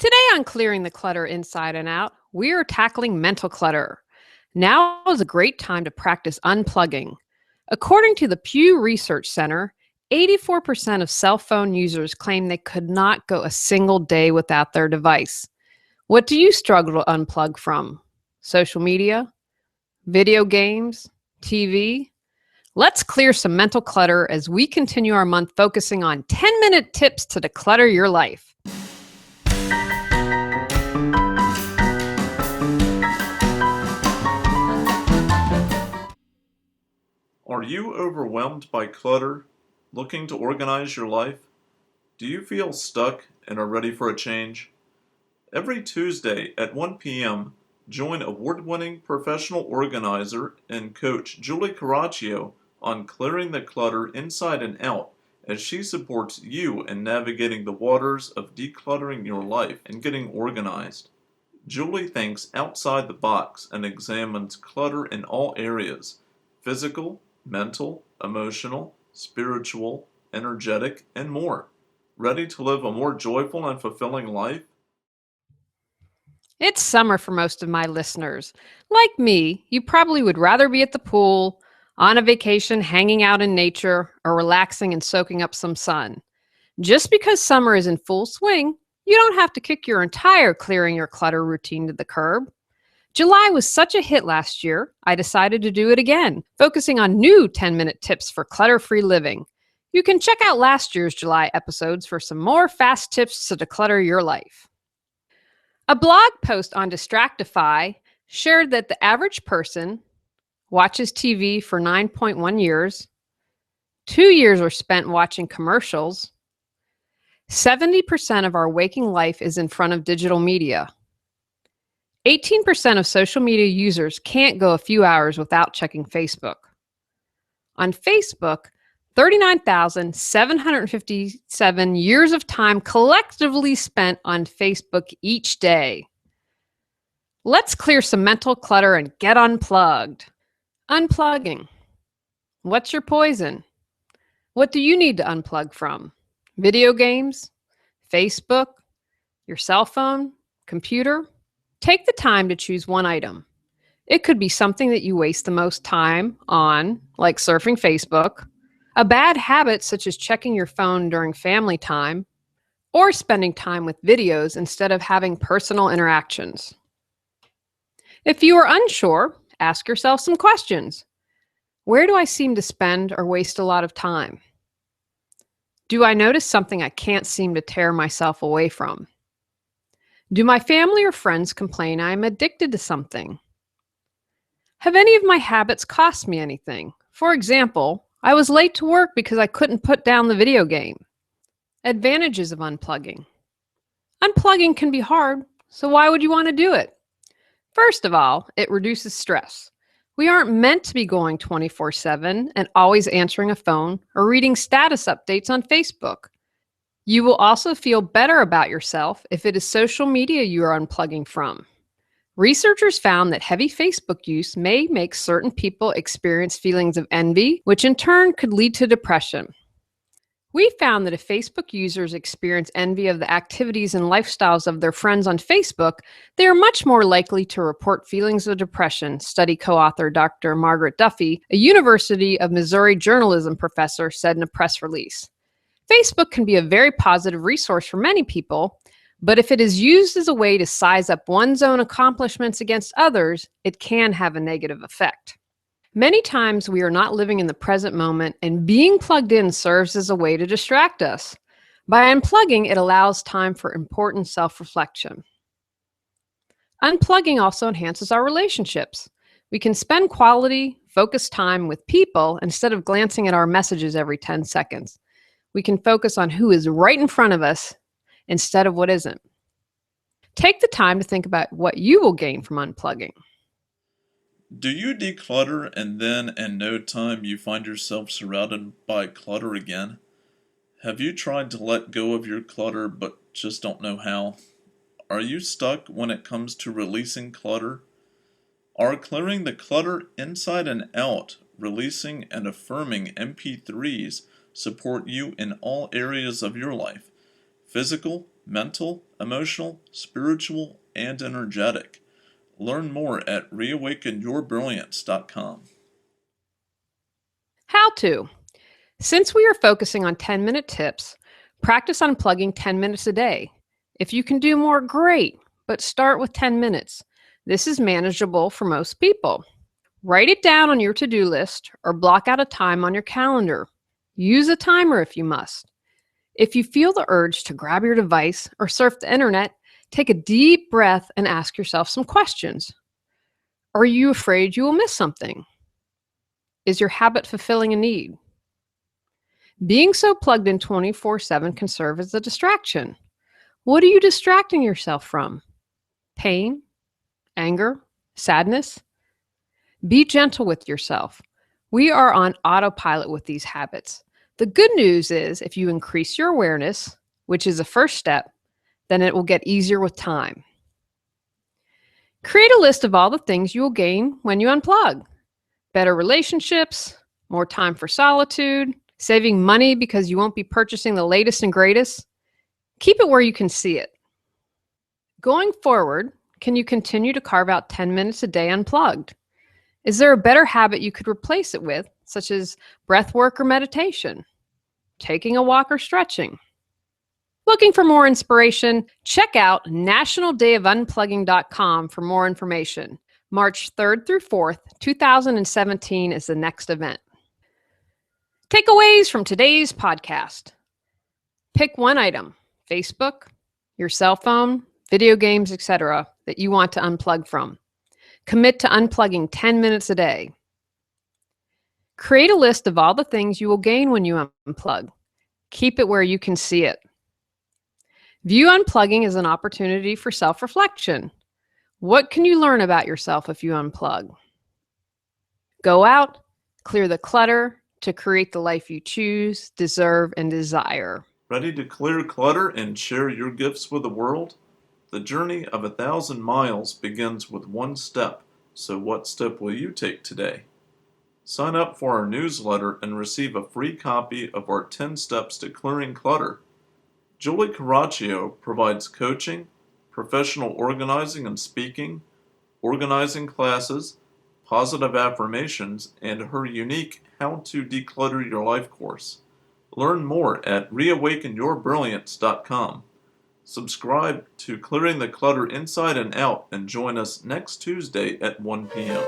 Today on Clearing the Clutter Inside and Out, we are tackling mental clutter. Now is a great time to practice unplugging. According to the Pew Research Center, 84% of cell phone users claim they could not go a single day without their device. What do you struggle to unplug from? Social media? Video games? TV? Let's clear some mental clutter as we continue our month focusing on 10-minute tips to declutter your life. Are you overwhelmed by clutter, looking to organize your life? Do you feel stuck and are ready for a change? Every Tuesday at 1 p.m., join award-winning professional organizer and coach Julie Coraccio on Clearing the Clutter Inside and Out as she supports you in navigating the waters of decluttering your life and getting organized. Julie thinks outside the box and examines clutter in all areas: physical, mental, emotional, spiritual, energetic, and more. Ready to live a more joyful and fulfilling life? It's summer for most of my listeners. Like me, you probably would rather be at the pool, on a vacation, hanging out in nature, or relaxing and soaking up some sun. Just because summer is in full swing, you don't have to kick your entire clearing your clutter routine to the curb. July was such a hit last year, I decided to do it again, focusing on new 10-minute tips for clutter-free living. You can check out last year's July episodes for some more fast tips to declutter your life. A blog post on Distractify shared that the average person watches TV for 9.1 years, 2 years are spent watching commercials, 70% of our waking life is in front of digital media, 18% of social media users can't go a few hours without checking Facebook. On Facebook, 39,757 years of time collectively spent on Facebook each day. Let's clear some mental clutter and get unplugged. Unplugging. What's your poison? What do you need to unplug from? Video games? Facebook? Your cell phone? Computer? Take the time to choose one item. It could be something that you waste the most time on, like surfing Facebook, a bad habit such as checking your phone during family time, or spending time with videos instead of having personal interactions. If you are unsure, ask yourself some questions. Where do I seem to spend or waste a lot of time? Do I notice something I can't seem to tear myself away from? Do my family or friends complain I am addicted to something? Have any of my habits cost me anything? For example, I was late to work because I couldn't put down the video game. Advantages of unplugging. Unplugging can be hard, so why would you want to do it? First of all, it reduces stress. We aren't meant to be going 24/7 and always answering a phone or reading status updates on Facebook. You will also feel better about yourself if it is social media you are unplugging from. Researchers found that heavy Facebook use may make certain people experience feelings of envy, which in turn could lead to depression. We found that if Facebook users experience envy of the activities and lifestyles of their friends on Facebook, they are much more likely to report feelings of depression, study co-author Dr. Margaret Duffy, a University of Missouri journalism professor, said in a press release. Facebook can be a very positive resource for many people, but if it is used as a way to size up one's own accomplishments against others, it can have a negative effect. Many times we are not living in the present moment, and being plugged in serves as a way to distract us. By unplugging, it allows time for important self-reflection. Unplugging also enhances our relationships. We can spend quality, focused time with people instead of glancing at our messages every 10 seconds. We can focus on who is right in front of us instead of what isn't. Take the time to think about what you will gain from unplugging. Do you declutter and then in no time you find yourself surrounded by clutter again? Have you tried to let go of your clutter but just don't know how? Are you stuck when it comes to releasing clutter? Are clearing the clutter inside and out, releasing and affirming MP3s support you in all areas of your life: physical, mental, emotional, spiritual, and energetic. Learn more at reawakenyourbrilliance.com. How to. Since we are focusing on 10-minute tips, practice unplugging 10 minutes a day. If you can do more, great, but start with 10 minutes. This is manageable for most people. Write it down on your to-do list or block out a time on your calendar. Use a timer if you must. If you feel the urge to grab your device or surf the internet, take a deep breath and ask yourself some questions. Are you afraid you will miss something? Is your habit fulfilling a need? Being so plugged in 24/7 can serve as a distraction. What are you distracting yourself from? Pain? Anger? Sadness? Be gentle with yourself. We are on autopilot with these habits. The good news is if you increase your awareness, which is a first step, then it will get easier with time. Create a list of all the things you will gain when you unplug. Better relationships, more time for solitude, saving money because you won't be purchasing the latest and greatest. Keep it where you can see it. Going forward, can you continue to carve out 10 minutes a day unplugged? Is there a better habit you could replace it with, such as breath work or meditation, taking a walk or stretching? Looking for more inspiration? Check out nationaldayofunplugging.com for more information. March 3rd through 4th, 2017 is the next event. Takeaways from today's podcast. Pick one item, Facebook, your cell phone, video games, etc., that you want to unplug from. Commit to unplugging 10 minutes a day. Create a list of all the things you will gain when you unplug. Keep it where you can see it. View unplugging as an opportunity for self-reflection. What can you learn about yourself if you unplug? Go out, clear the clutter to create the life you choose, deserve, and desire. Ready to clear clutter and share your gifts with the world? The journey of 1,000 miles begins with one step, so what step will you take today? Sign up for our newsletter and receive a free copy of our 10 Steps to Clearing Clutter. Julie Coraccio provides coaching, professional organizing and speaking, organizing classes, positive affirmations, and her unique How to Declutter Your Life course. Learn more at reawakenyourbrilliance.com. Subscribe to Clearing the Clutter Inside and Out and join us next Tuesday at 1 p.m.